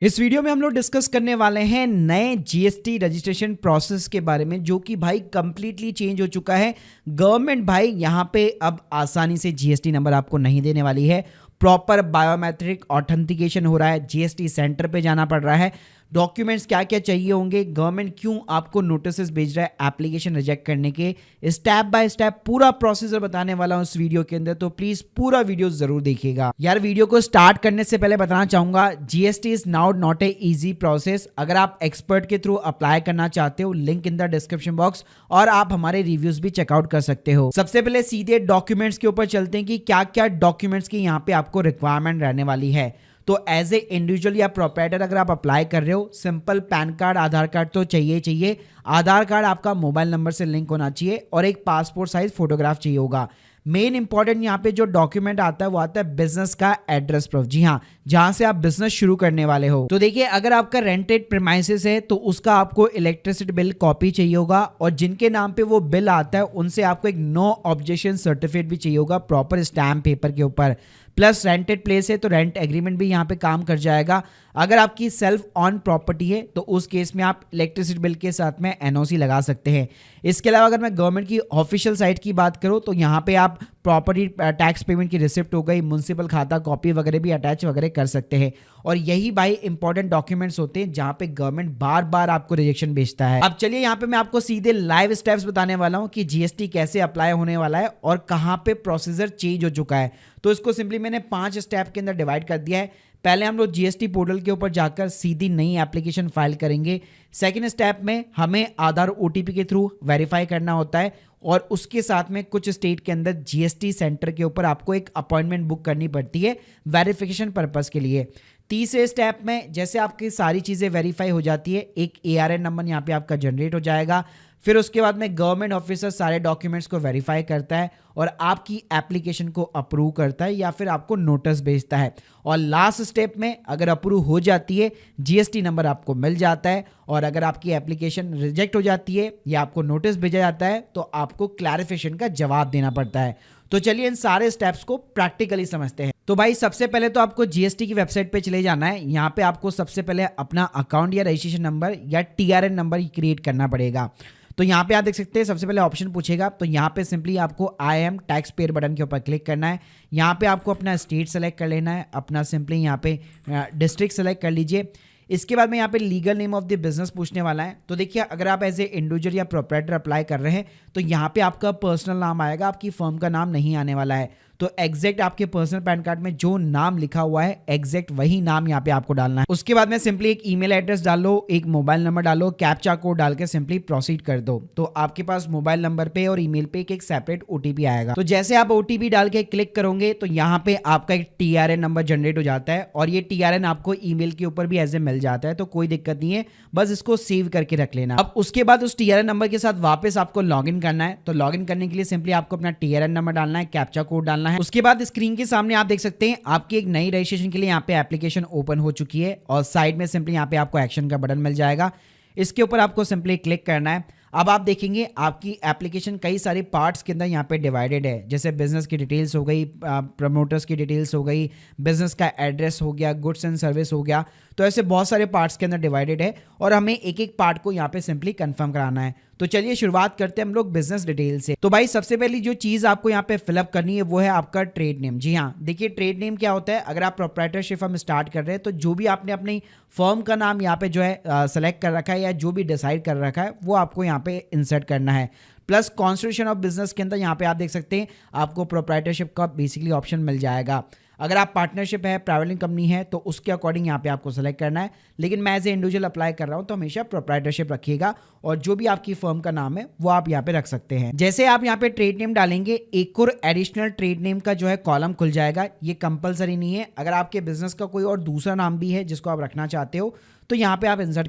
इस वीडियो में हम लोग डिस्कस करने वाले हैं नए जीएसटी रजिस्ट्रेशन प्रोसेस के बारे में, जो कि भाई कंप्लीटली चेंज हो चुका है। गवर्नमेंट भाई यहाँ पे अब आसानी से जीएसटी नंबर आपको नहीं देने वाली है। प्रॉपर बायोमेट्रिक ऑथेंटिकेशन हो रहा है, जीएसटी सेंटर पे जाना पड़ रहा है। डॉक्यूमेंट्स क्या क्या चाहिए होंगे, गवर्नमेंट क्यों आपको नोटिस भेज रहा है एप्लीकेशन रिजेक्ट करने के, स्टेप बाय स्टेप पूरा प्रोसीजर बताने वाला हूं इस वीडियो के अंदर। तो प्लीज पूरा वीडियो जरूर देखिएगा। यार वीडियो को स्टार्ट करने से पहले बताना चाहूंगा, GST is now not a easy process. अगर आप एक्सपर्ट के थ्रू अप्लाई करना चाहते हो, link in the description box, और आप हमारे रिव्यूज भी चेकआउट कर सकते हो। सबसे पहले सीधे डॉक्यूमेंट्स के ऊपर चलते हैं कि क्या क्या डॉक्यूमेंट्स की यहाँ पे आपको रिक्वायरमेंट रहने वाली है। तो एज ए इंडिविजुअल या प्रोप्राइटर अगर आप अप्लाई कर रहे हो, सिंपल पैन कार्ड, आधार कार्ड तो चाहिए। आधार कार्ड आपका मोबाइल नंबर से लिंक होना चाहिए और एक पासपोर्ट साइज फोटोग्राफ चाहिए होगा। मेन इंपॉर्टेंट यहाँ पे जो डॉक्यूमेंट आता है वो आता है बिजनेस का एड्रेस प्रूफ। जी हाँ, जहां से आप बिजनेस शुरू करने वाले हो। तो देखिए, अगर आपका रेंटेड प्रीमाइसेस है तो उसका आपको इलेक्ट्रिसिटी बिल कॉपी चाहिए होगा, और जिनके नाम पे वो बिल आता है उनसे आपको एक नो ऑब्जेक्शन सर्टिफिकेट भी चाहिए होगा प्रॉपर स्टैम्प पेपर के ऊपर। प्लस रेंटेड प्लेस है तो रेंट एग्रीमेंट भी यहाँ पे काम कर जाएगा। अगर आपकी सेल्फ ऑन प्रॉपर्टी है तो उस केस में आप इलेक्ट्रिसिटी बिल के साथ में एनओसी लगा सकते हैं। इसके अलावा अगर मैं गवर्नमेंट की ऑफिशियल साइट की बात करूं तो यहाँ पे आप प्रॉपर्टी टैक्स पेमेंट की रिसिप्ट हो गई, म्युनिसिपल खाता कॉपी वगैरह भी अटैच वगैरह कर सकते हैं। और यही भाई इंपॉर्टेंट डॉक्यूमेंट्स होते हैं जहां पे गवर्नमेंट बार बार आपको रिजेक्शन भेजता है। अब चलिए यहाँ पे मैं आपको सीधे लाइव स्टेप्स बताने वाला हूँ कि जीएसटी कैसे अप्लाई होने वाला है और कहाँ पे प्रोसीजर चेंज हो चुका है। तो इसको सिंपली मैंने 5 स्टेप के अंदर डिवाइड कर दिया है। पहले हम लोग जीएसटी पोर्टल के ऊपर जाकर सीधी नई एप्लीकेशन फाइल करेंगे। सेकंड स्टेप में हमें आधार ओटीपी के थ्रू वेरीफाई करना होता है, और उसके साथ में कुछ स्टेट के अंदर जीएसटी सेंटर के ऊपर आपको एक अपॉइंटमेंट बुक करनी पड़ती है वेरिफिकेशन पर्पस के लिए। तीसरे स्टेप में जैसे आपकी सारी चीज़ें वेरीफाई हो जाती है, एक एआरएन नंबर यहाँ पे आपका जनरेट हो जाएगा। फिर उसके बाद में गवर्नमेंट ऑफिसर सारे डॉक्यूमेंट्स को वेरीफाई करता है और आपकी एप्लीकेशन को अप्रूव करता है या फिर आपको नोटिस भेजता है। और लास्ट स्टेप में अगर अप्रूव हो जाती है, जीएसटी नंबर आपको मिल जाता है, और अगर आपकी एप्लीकेशन रिजेक्ट हो जाती है या आपको नोटिस भेजा जाता है तो आपको क्लैरिफिकेशन का जवाब देना पड़ता है। तो चलिए इन सारे स्टेप्स को प्रैक्टिकली समझते हैं। तो भाई सबसे पहले तो आपको जीएसटी की वेबसाइट पे चले जाना है। यहाँ पे आपको सबसे पहले अपना अकाउंट या रजिस्ट्रेशन नंबर या टीआरएन नंबर क्रिएट करना पड़ेगा। तो यहाँ पे आप देख सकते हैं सबसे पहले ऑप्शन पूछेगा, तो यहाँ पे सिंपली आपको I am tax payer button के ऊपर क्लिक करना है। यहाँ पे आपको अपना स्टेट सेलेक्ट कर लेना है, अपना सिंपली यहाँ पे डिस्ट्रिक्ट सेलेक्ट कर लीजिए। इसके बाद में यहाँ पे legal name of the business पूछने वाला है। तो देखिए, अगर आप एज ए इंडिविजुअल या प्रोप्राइटर अप्लाई कर रहे हैं तो यहाँ पे आपका पर्सनल नाम आएगा, आपकी फर्म का नाम नहीं आने वाला है। तो एग्जैक्ट आपके पर्सनल पैन कार्ड में जो नाम लिखा हुआ है एग्जैक्ट वही नाम यहाँ पे आपको डालना है। उसके बाद में सिंपली एक ईमेल एड्रेस डालो, एक मोबाइल नंबर डालो, कैप्चा कोड डाल के सिंपली प्रोसीड कर दो। तो आपके पास मोबाइल नंबर पे और ईमेल पे एक सेपरेट ओटीपी आएगा। तो जैसे आप ओटीपी डाल के क्लिक करोगे तो यहाँ पे आपका एक टीआरएन नंबर जनरेट हो जाता है, और ये टीआरएन आपको ईमेल के ऊपर भी एज ए मिल जाता है। तो कोई दिक्कत नहीं है, बस इसको सेव करके रख लेना। अब उसके बाद उस टीआरएन नंबर के साथ वापस आपको लॉगिन करना है। तो लॉगिन करने के लिए सिंपली आपको अपना टीआरएन नंबर डालना है, कैप्चा कोड डालना है। उसके बाद स्क्रीन के सामने आप देख सकते हैं आपकी एक नई रजिस्ट्रेशन के लिए यहाँ पे एप्लीकेशन ओपन हो चुकी है, और साइड में सिंपली यहाँ पे आपको एक्शन का बटन मिल जाएगा। इसके ऊपर आपको सिंपली क्लिक करना है। अब आप देखेंगे आपकी एप्लीकेशन कई सारे पार्ट्स के अंदर यहाँ पे डिवाइडेड है, जैसे बिजनेस की डिटेल्स हो गई, प्रमोटर्स की डिटेल्स हो गई, बिजनेस का एड्रेस हो गया, गुड्स एंड सर्विस हो गया। तो ऐसे बहुत सारे पार्ट्स के अंदर डिवाइडेड है, और हमें एक एक पार्ट को यहाँ पे सिंपली कंफर्म कराना है। तो चलिए शुरुआत करते हैं हम लोग बिजनेस डिटेल से। तो भाई सबसे पहली जो चीज आपको यहाँ पे फिलअप करनी है वो है आपका ट्रेड नेम। जी हाँ, देखिए ट्रेड नेम क्या होता है। अगर आप प्रोप्राइटरशिप हम स्टार्ट कर रहे हैं तो जो भी आपने अपनी फर्म का नाम यहाँ पे जो है सेलेक्ट कर रखा है या जो भी डिसाइड कर रखा है वो आपको यहाँ पे इंसर्ट करना है। प्लस कॉन्स्टिट्यूशन ऑफ बिजनेस के अंदर यहाँ पे आप देख सकते हैं आपको प्रोप्राइटरशिप का बेसिकली ऑप्शन मिल जाएगा। अगर आप पार्टनरशिप है, प्राइवेट कंपनी है, तो उसके अकॉर्डिंग यहाँ पे आपको सेलेक्ट करना है। लेकिन मैं एज ए इंडिविजुअल अप्लाई कर रहा हूँ तो हमेशा प्रोप्राइटरशिप रखिएगा, और जो भी आपकी फर्म का नाम है वो आप यहाँ पे रख सकते हैं। जैसे आप यहाँ पे ट्रेड नेम डालेंगे, एक और एडिशनल ट्रेड नेम का जो है कॉलम खुल जाएगा। ये कंपलसरी नहीं है, अगर आपके बिजनेस का कोई और दूसरा नाम भी है जिसको आप रखना चाहते हो तो यहाँ पे आप इंसर्ट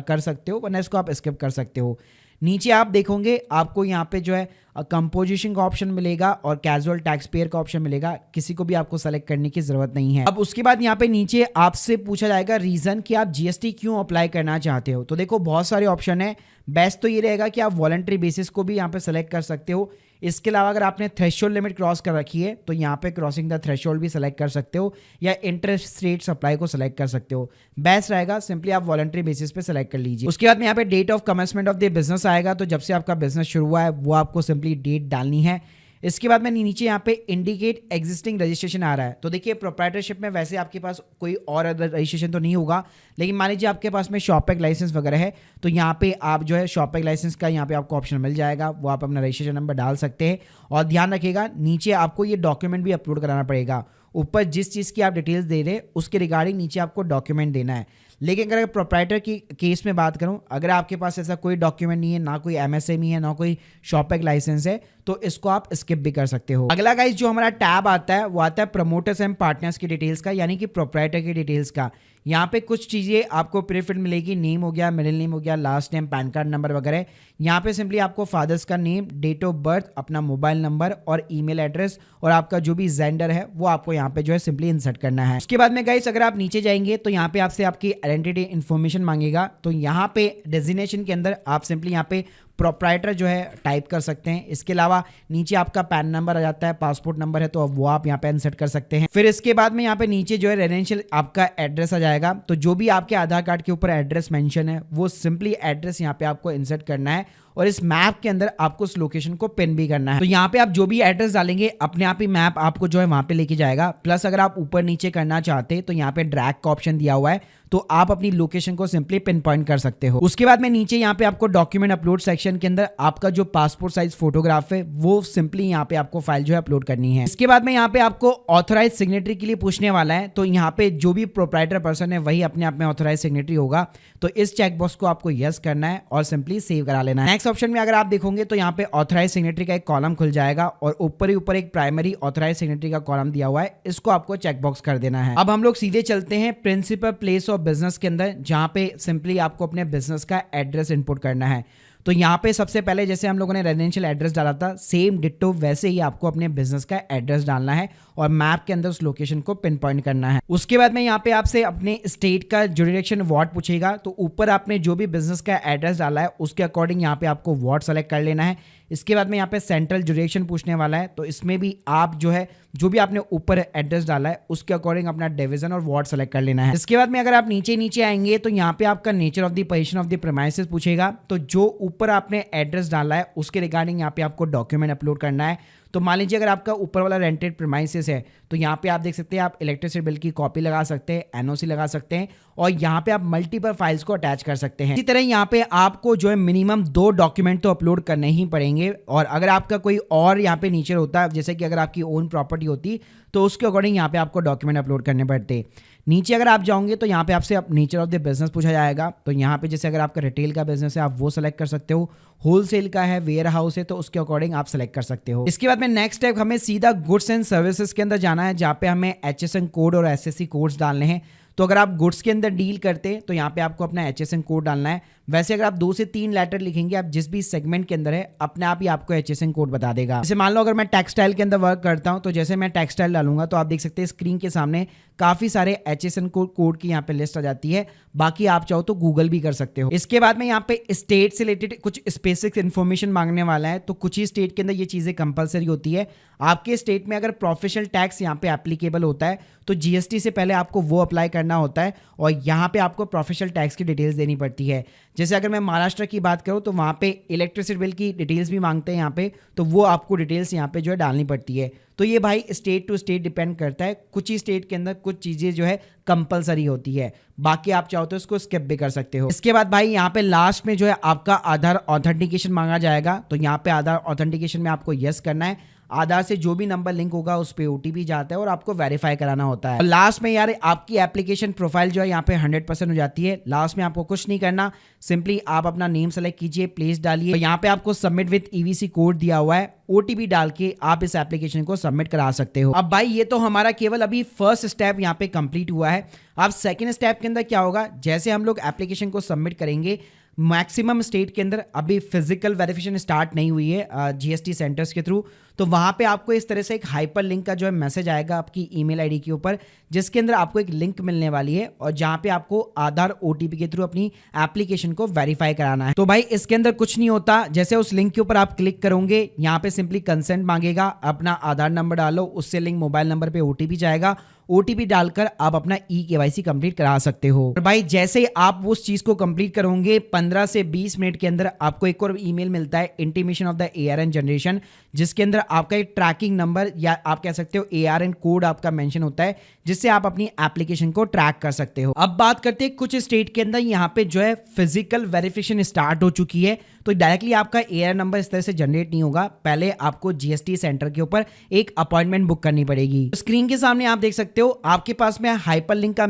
कर सकते हो, वरना इसको आप स्किप कर सकते हो। नीचे आप देखोगे आपको यहाँ पे जो है कंपोजिशन का ऑप्शन मिलेगा और कैजुअल टैक्स पेयर का ऑप्शन मिलेगा। किसी को भी आपको सेलेक्ट करने की जरूरत नहीं है। अब उसके बाद यहाँ पे नीचे आपसे पूछा जाएगा रीजन कि आप जीएसटी क्यों अप्लाई करना चाहते हो। तो देखो बहुत सारे ऑप्शन है। बेस्ट तो ये रहेगा कि आप वॉलंटरी बेसिस को भी यहाँ पे सेलेक्ट कर सकते हो। इसके अलावा अगर आपने थ्रेशोल्ड लिमिट क्रॉस कर रखी है तो यहाँ पे क्रॉसिंग द थ्रेशोल्ड भी सेलेक्ट कर सकते हो, या इंटरेस्ट रेट सप्लाई को सेलेक्ट कर सकते हो। बेस्ट रहेगा सिंपली आप वॉलंटरी बेसिस पे सेलेक्ट कर लीजिए। उसके बाद में यहाँ पे date of commencement of the business आएगा, तो जब से आपका बिजनेस शुरू हुआ है वो आपको सिंपली डेट डालनी है। इसके बाद में नीचे यहाँ पे इंडिकेट एग्जिस्टिंग रजिस्ट्रेशन आ रहा है। तो देखिए प्रोप्राइटरशिप में वैसे आपके पास कोई और रजिस्ट्रेशन तो नहीं होगा, लेकिन मान लीजिए आपके पास में शॉपैक लाइसेंस वगैरह है तो यहाँ पे आप जो है शॉपैक लाइसेंस का यहाँ पे आपको ऑप्शन मिल जाएगा, वो आप अपना रजिस्ट्रेशन नंबर डाल सकते हैं। और ध्यान रखिएगा नीचे आपको ये डॉक्यूमेंट भी अपलोड कराना पड़ेगा। ऊपर जिस चीज़ की आप डिटेल्स दे रहे हैं उसके रिगार्डिंग नीचे आपको डॉक्यूमेंट देना है। लेकिन अगर प्रोप्राइटर की केस में बात करूं, अगर आपके पास ऐसा कोई डॉक्यूमेंट नहीं है, ना कोई एमएसएमई है, ना कोई शॉपैक लाइसेंस है, तो इसको आप स्किप भी कर सकते हो। अगला गाइस जो हमारा टैब आता है वो आता है प्रमोटर्स एंड पार्टनर्स की डिटेल्स का, यानी कि प्रोप्राइटर की डिटेल्स का। यहाँ पे कुछ चीज़ें आपको प्रीफिल्ड मिलेगी, नेम हो गया, मिडिल नेम हो गया, last name, pan card number वगैरह। यहाँ पे सिंपली आपको फादर्स का नेम, डेट ऑफ बर्थ, अपना मोबाइल नंबर और ईमेल एड्रेस और आपका जो भी जेंडर है वो आपको यहाँ पे जो है सिंपली इंसर्ट करना है। उसके बाद में गाइस अगर आप नीचे जाएंगे तो यहाँ पे आपसे आपकी आइडेंटिटी इन्फॉर्मेशन मांगेगा, तो यहाँ पे डेजिग्नेशन के अंदर आप सिंपली यहाँ पे प्रोप्राइटर जो है टाइप कर सकते हैं। इसके अलावा नीचे आपका पैन नंबर आ जाता है, पासपोर्ट नंबर है तो अब वो आप यहाँ पे इंसर्ट कर सकते हैं। फिर इसके बाद में यहाँ पे नीचे जो है रेजिडेंशियल आपका एड्रेस आ जाएगा, तो जो भी आपके आधार कार्ड के ऊपर एड्रेस मेंशन है वो सिंपली एड्रेस यहाँ पे आपको इंसर्ट करना है, और इस मैप के अंदर आपको उस लोकेशन को पिन भी करना है। तो यहाँ पे आप जो भी एड्रेस डालेंगे अपने आप ही मैप आपको जो है वहां पे लेके जाएगा। प्लस अगर आप ऊपर नीचे करना चाहते हैं तो यहाँ पे ड्रैग का ऑप्शन दिया हुआ है, तो आप अपनी लोकेशन को सिंपली पिन पॉइंट कर सकते हो। उसके बाद में नीचे यहाँ पे आपको डॉक्यूमेंट अपलोड सेक्शन के अंदर आपका जो पासपोर्ट साइज फोटोग्राफ है वो सिंपली यहाँ पे आपको फाइल जो है अपलोड करनी है। इसके बाद में यहाँ पे आपको ऑथराइज सिग्नेटरी के लिए पूछने वाला है, तो यहाँ पे जो भी प्रोप्राइटर पर्सन है वही अपने आप में ऑथराइज सिग्नेटरी होगा, तो इस चेकबॉक्स को आपको यस करना है और सिंपली सेव करा लेना है। नेक्स्ट ऑप्शन में अगर आप देखोगे तो यहाँ पे ऑथराइज सिग्नेटरी का एक कॉलम खुल जाएगा और ऊपर ही ऊपर एक प्राइमरी ऑथराइज सिग्नेटरी का कॉलम दिया हुआ है, इसको आपको चेकबॉक्स कर देना है। अब हम लोग सीधे चलते हैं प्रिंसिपल प्लेस ऑफ बिजनेस के अंदर, जहां पे सिंपली आपको अपने बिजनेस का एड्रेस इनपुट करना है। तो यहाँ पे सबसे पहले जैसे हम लोगों ने रेजिडेंशियल एड्रेस डाला था, सेम डिट्टो वैसे ही आपको अपने बिजनेस का एड्रेस डालना है और मैप के अंदर उस लोकेशन को पिन पॉइंट करना है। उसके बाद में यहाँ पे आपसे अपने स्टेट का जुरिडिक्शन वार्ड पूछेगा, तो ऊपर आपने जो भी बिजनेस का एड्रेस डाला है उसके अकॉर्डिंग यहाँ पे आपको वार्ड सेलेक्ट कर लेना है। इसके बाद में यहाँ पे सेंट्रल जुरिडिक्शन पूछने वाला है, तो इसमें भी आप जो है जो भी आपने ऊपर एड्रेस डाला है उसके अकॉर्डिंग अपना डिवीजन और वार्ड सेलेक्ट कर लेना है। इसके बाद में अगर आप नीचे आएंगे तो यहाँ पे आपका nature of the position of the premises पूछेगा, तो जो ऊपर आपने एड्रेस डाला है उसके रिगार्डिंग यहाँ पे आपको डॉक्यूमेंट अपलोड करना है। तो मान लीजिए अगर आपका ऊपर वाला रेंटेड प्रीमाइसेस है तो यहाँ पे आप देख सकते हैं आप इलेक्ट्रिसिटी बिल की कॉपी लगा सकते हैं, एनओसी लगा सकते हैं और यहाँ पे आप मल्टीपल फाइल्स को अटैच कर सकते हैं। इसी तरह यहाँ पे आपको जो है मिनिमम 2 डॉक्यूमेंट तो अपलोड करने ही पड़ेंगे, और अगर आपका कोई और यहाँ पे नीचे होता है जैसे कि अगर आपकी ओन प्रॉपर्टी होती तो उसके अकॉर्डिंग यहाँ पे आपको डॉक्यूमेंट अपलोड करने पड़ते। नीचे अगर आप जाओगे तो यहाँ पे आपसे नेचर ऑफ द बिजनेस पूछा जाएगा, तो यहाँ पे जैसे अगर आपका रिटेल का बिजनेस है आप वो सेलेक्ट कर सकते हो, होलसेल का है, वेयर हाउस है, तो उसके अकॉर्डिंग आप सेलेक्ट कर सकते हो। इसके बाद में नेक्स्ट स्टेप हमें सीधा गुड्स एंड सर्विसेज के अंदर जाना है, जहाँ पे हमें HSN कोड और SSC कोड्स डालने हैं। तो अगर आप गुड्स के अंदर डील करते हैं तो यहाँ पे आपको अपना HSN कोड डालना है। वैसे अगर आप 2 से 3 लेटर लिखेंगे आप जिस भी सेगमेंट के अंदर है अपने आप ही आपको HSN कोड बता देगा। जैसे मान लो अगर मैं टेक्सटाइल के अंदर वर्क करता हूँ, तो जैसे मैं टेक्सटाइल डालूंगा तो आप देख सकते हैं स्क्रीन के सामने काफी सारे HSN कोड की यहाँ पे लिस्ट आ जाती है, बाकी आप चाहो तो गूगल भी कर सकते हो। इसके बाद में यहाँ पे स्टेट से रिलेटेड कुछ स्पेसिफिक इन्फॉर्मेशन मांगने वाला है, तो कुछ ही स्टेट के अंदर ये चीजें कंपलसरी होती है। आपके स्टेट में अगर प्रोफेशनल टैक्स यहाँ पे एप्लीकेबल होता है तो GST से पहले आपको वो अप्लाई करना होता है और यहाँ पे आपको प्रोफेशनल टैक्स की डिटेल्स देनी पड़ती है। जैसे अगर मैं महाराष्ट्र की बात करूँ तो वहाँ पे इलेक्ट्रिसिटी बिल की डिटेल्स भी मांगते हैं यहाँ पे, तो वो आपको डिटेल्स यहाँ पे जो है डालनी पड़ती है। तो ये भाई स्टेट टू स्टेट डिपेंड करता है, कुछ ही स्टेट के अंदर कुछ चीज़ें जो है कंपलसरी होती है, बाकी आप चाहो तो इसको स्किप भी कर सकते हो। इसके बाद भाई यहाँ पे लास्ट में जो है आपका आधार ऑथेंटिकेशन मांगा जाएगा, तो यहाँ पे आधार ऑथेंटिकेशन में आपको यस करना है। आधार से जो भी नंबर लिंक होगा उस पे OTP जाता है और आपको वेरीफाई कराना होता है। और लास्ट में यार आपकी एप्लीकेशन प्रोफाइल जो है यहाँ पे 100% हो जाती है। लास्ट में आपको कुछ नहीं करना, सिंपली आप अपना नेम सेलेक्ट कीजिए, प्लेस डालिए, तो यहाँ पे आपको सबमिट विद EVC कोड दिया हुआ है, OTP डाल के आप इस एप्लीकेशन को सबमिट करा सकते हो। अब भाई ये तो हमारा केवल अभी फर्स्ट स्टेप यहाँ पे कंप्लीट हुआ है। अब सेकंड स्टेप के अंदर क्या होगा, जैसे हम लोग एप्लीकेशन को सबमिट करेंगे मैक्सिमम स्टेट के अंदर अभी फिजिकल वेरिफिकेशन स्टार्ट नहीं हुई है जीएसटी सेंटर्स के थ्रू, तो वहाँ पे आपको इस तरह से एक हाइपर लिंक का जो है मैसेज आएगा आपकी ईमेल आईडी के ऊपर, जिसके अंदर आपको एक लिंक मिलने वाली है और जहाँ पे आपको आधार ओटीपी के थ्रू अपनी एप्लीकेशन को वेरीफाई कराना है। तो भाई इसके अंदर कुछ नहीं होता, जैसे उस लिंक के ऊपर आप क्लिक करोगे यहाँ पे सिंपली कंसेंट मांगेगा, अपना आधार नंबर डालो, उससे लिंक मोबाइल नंबर पे ओटीपी जाएगा, ओटीपी डालकर आप अपना ई-केवाईसी कंप्लीट करा सकते हो। और भाई जैसे ही आप उस चीज को कंप्लीट करोगे 15 से 20 मिनट के अंदर आपको एक और ईमेल मिलता है, intimation of the ARN generation, जिसके अंदर आपका एक ट्रैकिंग नंबर या आप कह सकते हो एआरएन कोड आपका मेंशन होता है, जिससे आप अपनी एप्लीकेशन को ट्रैक कर सकते हो। अब बात करते हैं कुछ स्टेट के अंदर यहाँ पे जो है फिजिकल वेरिफिकेशन स्टार्ट हो चुकी है, तो डायरेक्टली आपका एआरएन नंबर इस तरह से जनरेट नहीं होगा, पहले आपको जीएसटी सेंटर के ऊपर एक अपॉइंटमेंट बुक करनी पड़ेगी। स्क्रीन के सामने आप देख सकते हो आपके पास में हाइपर लिंक का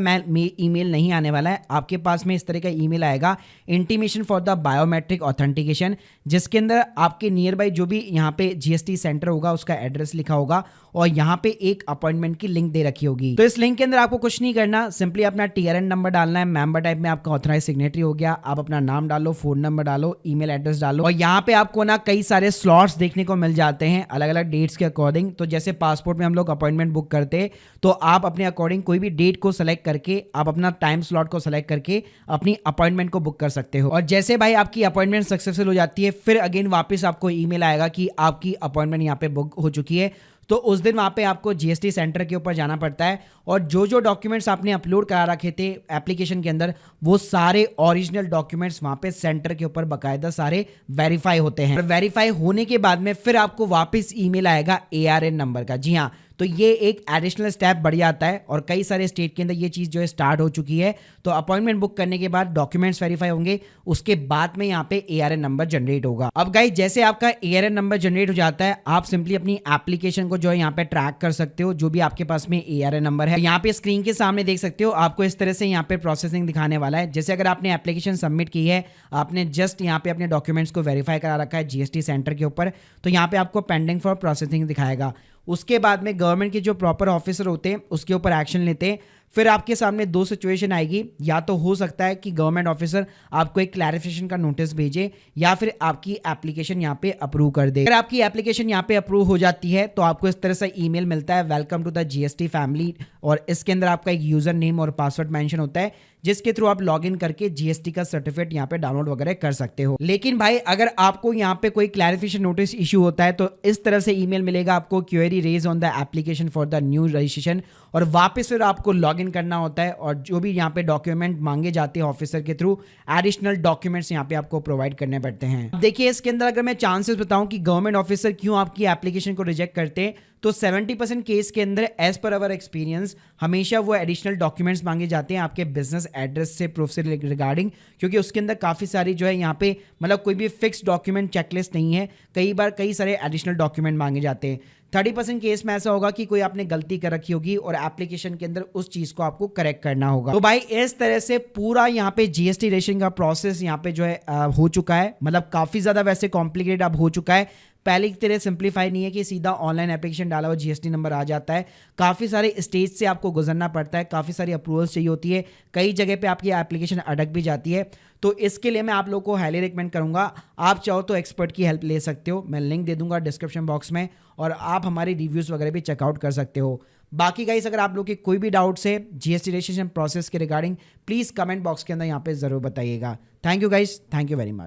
ईमेल नहीं आने वाला है, आपके पास में इस तरह का ईमेल आएगा, intimation for the biometric authentication, जिसके अंदर आपके नियर बाई जो भी यहाँ पे जीएसटी सेंटर होगा उसका एड्रेस लिखा होगा और यहाँ पे एक अपॉइंटमेंट की लिंक दे रखी होगी। तो इस लिंक के अंदर आपको कुछ नहीं करना, सिंपली अपना टीआरएन नंबर डालना है, मेंबर टाइप में आपका ऑथराइज सिग्नेटरी हो गया, आप अपना नाम डालो, फोन नंबर डालो, ईमेल एड्रेस डालो और यहाँ पे आपको ना कई सारे स्लॉट्स देखने को मिल जाते हैं अलग अलग डेट्स के अकॉर्डिंग। तो जैसे पासपोर्ट में हम लोग अपॉइंटमेंट बुक करते हैं तो आप अपने अकॉर्डिंग कोई भी डेट को सेलेक्ट करके आप अपना टाइम स्लॉट को सेलेक्ट करके अपनी अपॉइंटमेंट को बुक कर सकते हो। और जैसे भाई आपकी अपॉइंटमेंट सक्सेसफुल हो जाती है फिर अगेन वापस आपको ईमेल आएगा कि आपकी अपॉइंटमेंट यहाँ पे बुक हो चुकी है, तो उस दिन वहाँ पे आपको जीएसटी सेंटर के ऊपर जाना पड़ता है और जो जो डॉक्यूमेंट्स आपने अपलोड करा रखे थे एप्लीकेशन के अंदर वो सारे ओरिजिनल डॉक्यूमेंट्स वहाँ पे सेंटर के ऊपर बकायदा सारे वेरीफाई होते हैं। और वेरीफाई होने के बाद में फिर आपको वापस ईमेल आएगा एआरएन नंबर का। जी हाँ, तो ये एक एडिशनल स्टेप बढ़ जाता है और कई सारे स्टेट के अंदर ये चीज़ जो है स्टार्ट हो चुकी है। तो अपॉइंटमेंट बुक करने के बाद डॉक्यूमेंट्स वेरीफाई होंगे, उसके बाद में यहाँ पे एआरएन नंबर जनरेट होगा। अब गाइस जैसे आपका एआरएन नंबर जनरेट हो जाता है आप सिंपली अपनी एप्लीकेशन को जो है यहाँ पे ट्रैक कर सकते हो, जो भी आपके पास में एआरएन नंबर है। यहाँ पे स्क्रीन के सामने देख सकते हो आपको इस तरह से यहाँ पे प्रोसेसिंग दिखाने वाला है। जैसे अगर आपने एप्लीकेशन सबमिट की है, आपने जस्ट यहाँ पे अपने डॉक्यूमेंट्स को वेरीफाई करा रखा है जीएसटी सेंटर के ऊपर, तो यहाँ पे आपको पेंडिंग फॉर प्रोसेसिंग दिखाएगा। उसके बाद में गवर्नमेंट के जो प्रॉपर ऑफिसर होते हैं उसके ऊपर एक्शन लेते हैं। फिर आपके सामने दो सिचुएशन आएगी, या तो हो सकता है कि गवर्नमेंट ऑफिसर आपको एक क्लैरिफिकेशन का नोटिस भेजे या फिर आपकी एप्लीकेशन यहाँ पे अप्रूव कर दे। अगर आपकी एप्लीकेशन यहाँ पे अप्रूव हो जाती है तो आपको इस तरह से ईमेल मिलता है, welcome to the GST family, और इसके अंदर आपका एक यूजर नेम और पासवर्ड मेंशन होता है जिसके थ्रू आप लॉगिन करके जीएसटी का सर्टिफिकेट यहाँ पे डाउनलोड वगैरह कर सकते हो। लेकिन भाई अगर आपको यहाँ पे कोई क्लैरिफिकेशन नोटिस इशू होता है तो इस तरह से ईमेल मिलेगा आपको, query raise on the application for the new registration, और वापस फिर आपको लॉगिन करना होता है और जो भी यहाँ पे डॉक्यूमेंट मांगे जाते हैं ऑफिसर के थ्रू, एडिशनल डॉक्यूमेंट्स यहाँ पे आपको प्रोवाइड करने पड़ते हैं। अब देखिए इसके अंदर अगर मैं चांसेस बताऊं कि गवर्नमेंट ऑफिसर क्यों आपकी एप्लीकेशन को रिजेक्ट करते हैं, तो 70% केस के अंदर एज पर अवर एक्सपीरियंस हमेशा वो एडिशनल डॉक्यूमेंट्स मांगे जाते हैं आपके बिजनेस एड्रेस से प्रूफ से रिगार्डिंग, क्योंकि उसके अंदर काफ़ी सारी जो है यहाँ पे मतलब कोई भी फिक्स डॉक्यूमेंट चेकलिस्ट नहीं है, कई बार कई सारे एडिशनल डॉक्यूमेंट मांगे जाते हैं। 30% केस में ऐसा होगा कि कोई आपने गलती कर रखी होगी और एप्लीकेशन के अंदर उस चीज को आपको करेक्ट करना होगा। तो भाई इस तरह से पूरा यहाँ पे जीएसटी रजिस्ट्रेशन का प्रोसेस यहाँ पे जो है हो चुका है, मतलब काफी ज्यादा वैसे कॉम्प्लिकेटेड अब हो चुका है, पहले की तरह सिंप्लीफाई नहीं है कि सीधा ऑनलाइन एप्लीकेशन डाला हुआ जीएसटी नंबर आ जाता है। काफ़ी सारे स्टेज से आपको गुजरना पड़ता है, काफ़ी सारी अप्रूवल्स चाहिए होती है, कई जगह पे आपकी एप्लीकेशन अटक भी जाती है। तो इसके लिए मैं आप लोगों को हाईली रिकमेंड करूंगा, आप चाहो तो एक्सपर्ट की हेल्प ले सकते हो, मैं लिंक दे दूंगा डिस्क्रिप्शन बॉक्स में, और आप हमारी रिव्यूज़ वगैरह भी चेकआउट कर सकते हो। बाकी गाइस अगर आप लोग के कोई भी डाउट्स है जीएसटी रजिस्ट्रेशन प्रोसेस के रिगार्डिंग, प्लीज़ कमेंट बॉक्स के अंदर यहाँ पे ज़रूर बताइएगा। Thank you guys, thank you very much.